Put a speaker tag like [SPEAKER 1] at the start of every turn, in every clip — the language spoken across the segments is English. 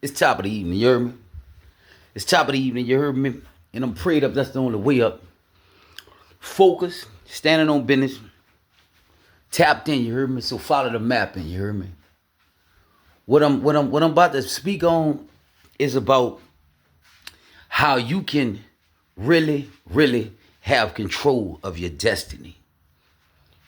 [SPEAKER 1] It's top of the evening, you heard me? It's top of the evening, you heard me? And I'm prayed up, that's the only way up. Focus, standing on business, tapped in, you heard me? So follow the mapping, you heard me? What I'm about to speak on is about how you can really have control of your destiny.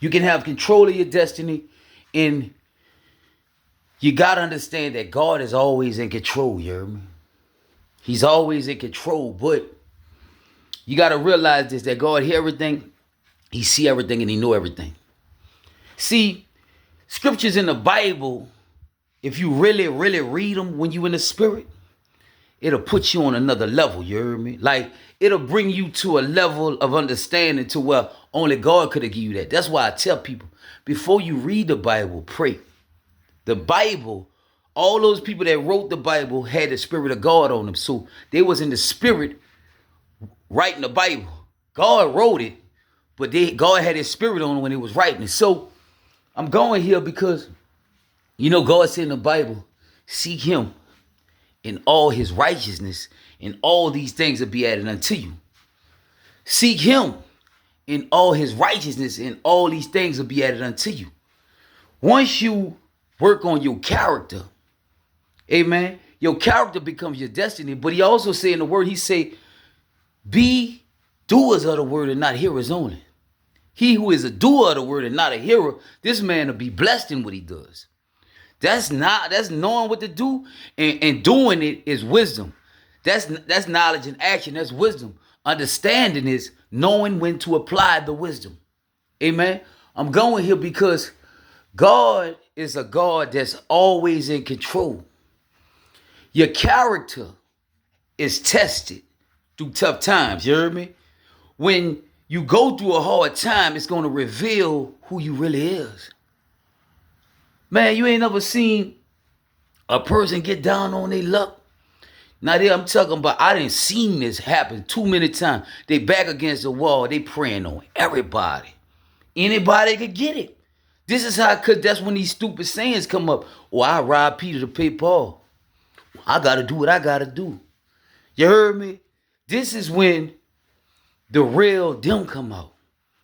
[SPEAKER 1] You can have control of your destiny, and you gotta understand that God is always in control, you hear me? He's always in control, but you gotta realize this, that God hear everything, He see everything, and He know everything. See, scriptures in the Bible, if you really read them when you in the spirit, it'll put you on another level, you hear me? Like, it'll bring you to a level of understanding to where only God could have given you that. That's why I tell people, before you read the Bible, pray. The Bible, all those people that wrote the Bible had the Spirit of God on them. So they was in the Spirit writing the Bible. God wrote it, but God had His Spirit on them when He was writing it. So I'm going here because, God said in the Bible, seek Him in all His righteousness, and all these things will be added unto you. Seek Him in all His righteousness, and all these things will be added unto you. Once you work on your character, amen, your character becomes your destiny. But He also say in the word, He say, be doers of the word and not hearers only. He who is a doer of the word and not a hearer, this man will be blessed in what he does. That's knowing what to do, and doing it is wisdom. That's knowledge and action. That's wisdom. Understanding is knowing when to apply the wisdom. Amen. I'm going here because God is a God that's always in control. Your character is tested through tough times. You heard me? When you go through a hard time, it's going to reveal who you really is. Man, you ain't never seen a person get down on their luck. Now, I'm talking about, I didn't seen this happen too many times. They back against the wall. They praying on everybody. Anybody could get it. This is how, because that's when these stupid sayings come up. Oh, I robbed Peter to pay Paul. I got to do what I got to do. You heard me? This is when the real them come out.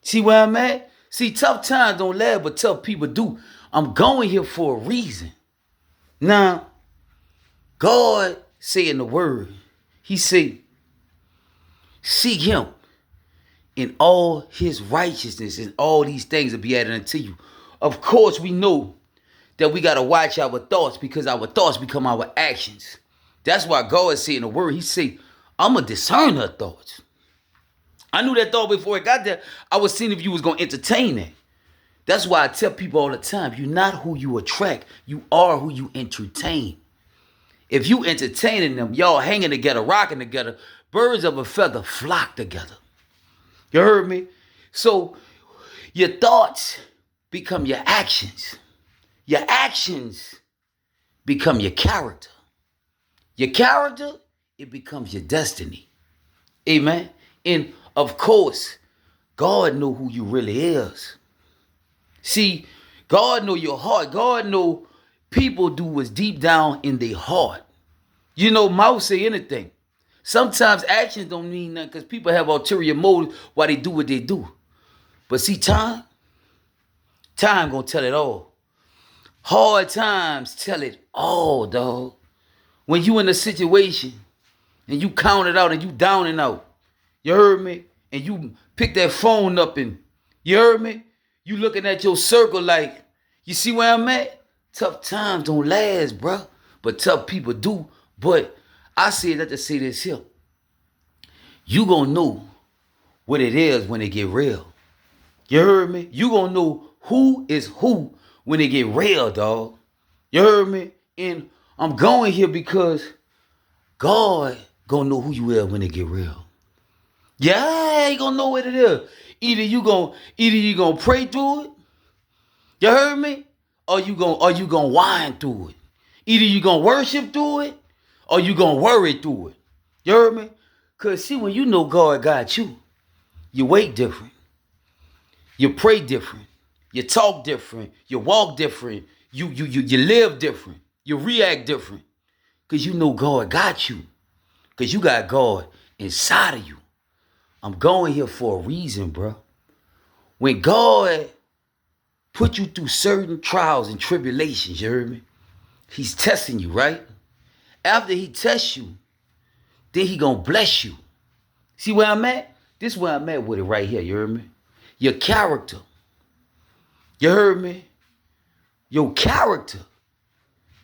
[SPEAKER 1] See where I'm at? See, tough times don't last, but tough people do. I'm going here for a reason. Now, God say in the word, He say, seek Him in all His righteousness, and all these things will be added unto you. Of course, we know that we got to watch our thoughts, because our thoughts become our actions. That's why God say in the word, He say, I'm going to discern her thoughts. I knew that thought before it got there. I was seeing if you was going to entertain it. That's why I tell people all the time, you're not who you attract. You are who you entertain. If you entertaining them, y'all hanging together, rocking together, birds of a feather flock together. You heard me? So your thoughts become your actions. Your actions become your character. Your character, it becomes your destiny. Amen? And of course, God know who you really is. See, God know your heart. God know people do what's deep down in their heart. Mouth say anything. Sometimes actions don't mean nothing because people have ulterior motives why they do what they do. But see, time gonna tell it all. Hard times tell it all, dog. When you in a situation and you count it out and you down and out, you heard me? And you pick that phone up and, you heard me? You looking at your circle like, you see where I'm at? Tough times don't last, bruh. But tough people do. But I say that to say this here. You gonna know what it is when it get real. You heard me? You gonna know who is who when it get real, dog. You heard me? And I'm going here because God gonna know who you is when it get real. Yeah, He gonna know what it is. Either you gonna pray through it. You heard me? Or you gonna whine through it. Either you gonna worship through it, or you gonna worry through it. You heard me? Cause see, when you know God got you, you wait different. You pray different. You talk different. You walk different. You live different. You react different. Because you know God got you. Because you got God inside of you. I'm going here for a reason, bro. When God put you through certain trials and tribulations, you heard me? He's testing you, right? After he tests you, then he gonna bless you. See where I'm at? This is where I'm at with it right here, you heard me? Your character. You heard me? Your character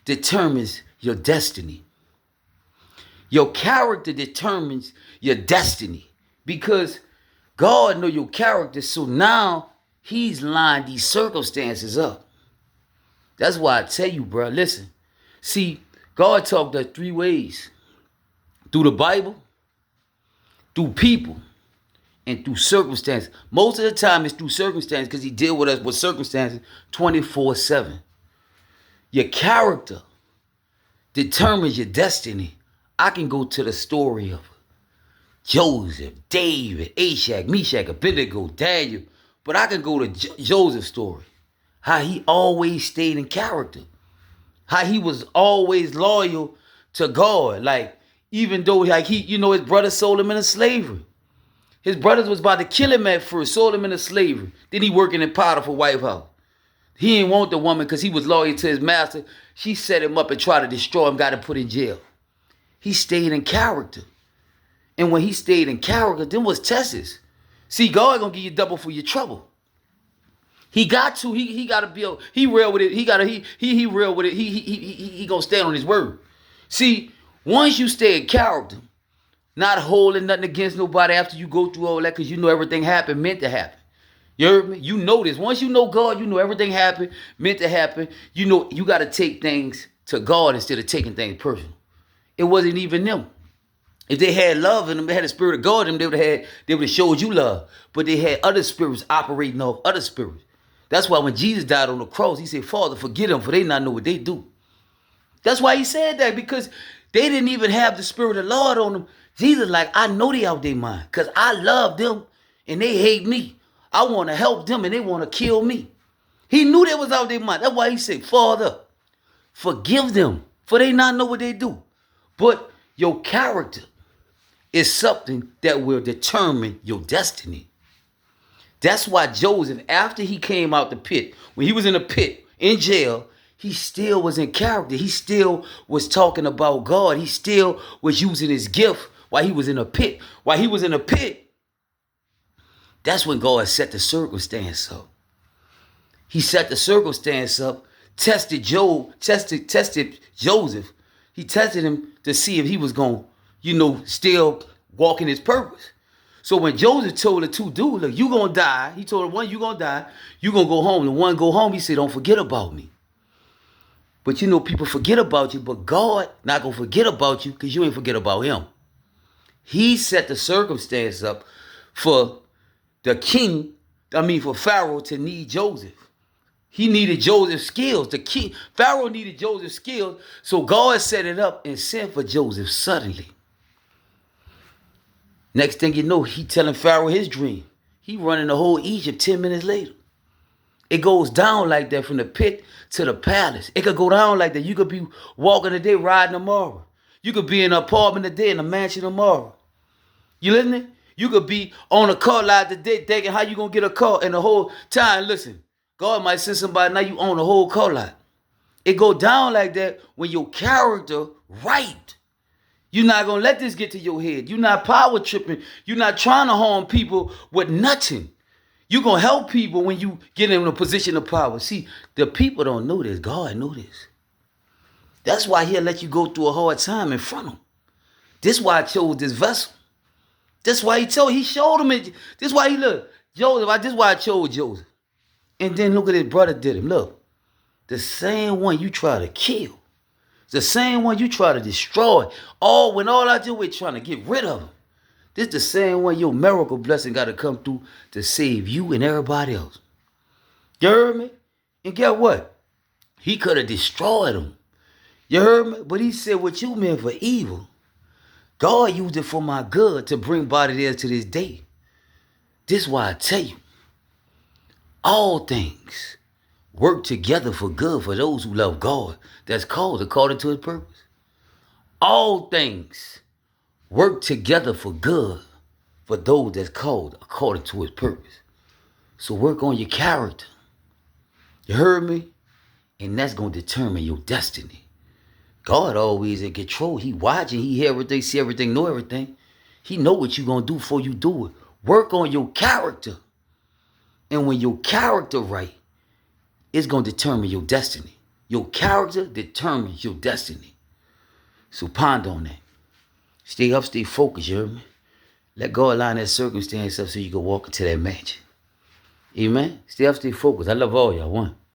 [SPEAKER 1] determines your destiny. Your character determines your destiny. Because God know your character, so now he's lined these circumstances up. That's why I tell you, bro, listen. See, God talked us three ways. Through the Bible, through people, and through circumstances. Most of the time it's through circumstances because he deal with us with circumstances 24/7. Your character determines your destiny. I can go to the story of Joseph, David, Ashak, Meshach, Abednego, Daniel, but I can go to Joseph's story. How he always stayed in character. How he was always loyal to God. Like, even though like his brothers sold him into slavery. His brothers was about to kill him at first, sold him into slavery. Then he working in Potiphar White House. He didn't want the woman because he was loyal to his master. She set him up and tried to destroy him, got him put in jail. He stayed in character. And when he stayed in character, then was tests. See, God gonna give you double for your trouble. He got to. He gotta be. He real with it. He real with it. He gonna stand on his word. See, once you stay in character, not holding nothing against nobody after you go through all that, because you know everything happened, meant to happen. You heard me? You know this. Once you know God, you know everything happened, meant to happen. You know you got to take things to God instead of taking things personal. It wasn't even them. If they had love in them, they had the spirit of God in them, they would have showed you love. But they had other spirits operating off other spirits. That's why when Jesus died on the cross, he said, Father, forgive them, for they not know what they do. That's why he said that, because they didn't even have the spirit of the Lord on them. Jesus like, I know they out their mind, because I love them and they hate me. I want to help them and they want to kill me. He knew they was out their mind. That's why he said, Father, forgive them, for they not know what they do. But your character is something that will determine your destiny. That's why Joseph, after he came out the pit, when he was in the pit, in jail, he still was in character. He still was talking about God. He still was using his gift while he was in a pit. While he was in a pit, that's when God set the circumstance up. He set the circumstance up, tested Joseph. He tested him to see if he was going to, still walk in his purpose. So when Joseph told the two dudes, look, you going to die. He told the one, you going to die. You going to go home. The one go home, he said, don't forget about me. But people forget about you, but God not going to forget about you because you ain't forget about him. He set the circumstance up for for Pharaoh to need Joseph. He needed Joseph's skills. Pharaoh needed Joseph's skills, so God set it up and sent for Joseph suddenly. Next thing you know, he telling Pharaoh his dream. He running the whole Egypt 10 minutes later. It goes down like that from the pit to the palace. It could go down like that. You could be walking today, riding tomorrow. You could be in an apartment today, in a mansion tomorrow. You listening? You could be on a car lot today thinking how you going to get a car, and the whole time, listen, God might send somebody, now you own the whole car lot. It go down like that when your character right. You're not going to let this get to your head. You're not power tripping. You're not trying to harm people with nothing. You're going to help people when you get in a position of power. See, the people don't know this. God knows this. That's why he'll let you go through a hard time in front of him. This is why I chose this vessel. This is why he showed him it. This is why Joseph, this is why I chose Joseph. And then look at his brother did him. Look, the same one you try to kill. The same one you try to destroy. When all I do is trying to get rid of him. This the same one your miracle blessing got to come through to save you and everybody else. You heard me? And get what? He could have destroyed him. You heard me? But he said, what you meant for evil, God used it for my good to bring body there to this day. This is why I tell you, all things work together for good for those who love God, that's called according to his purpose. All things work together for good for those that's called according to his purpose. So work on your character. You heard me? And that's going to determine your destiny. God always in control. He watching. He hear everything, see everything, know everything. He know what you going to do before you do it. Work on your character. And when your character right, it's going to determine your destiny. Your character determines your destiny. So ponder on that. Stay up, stay focused, you hear me? Let God line that circumstance up so you can walk into that match. Amen? Stay up, stay focused. I love all y'all. One.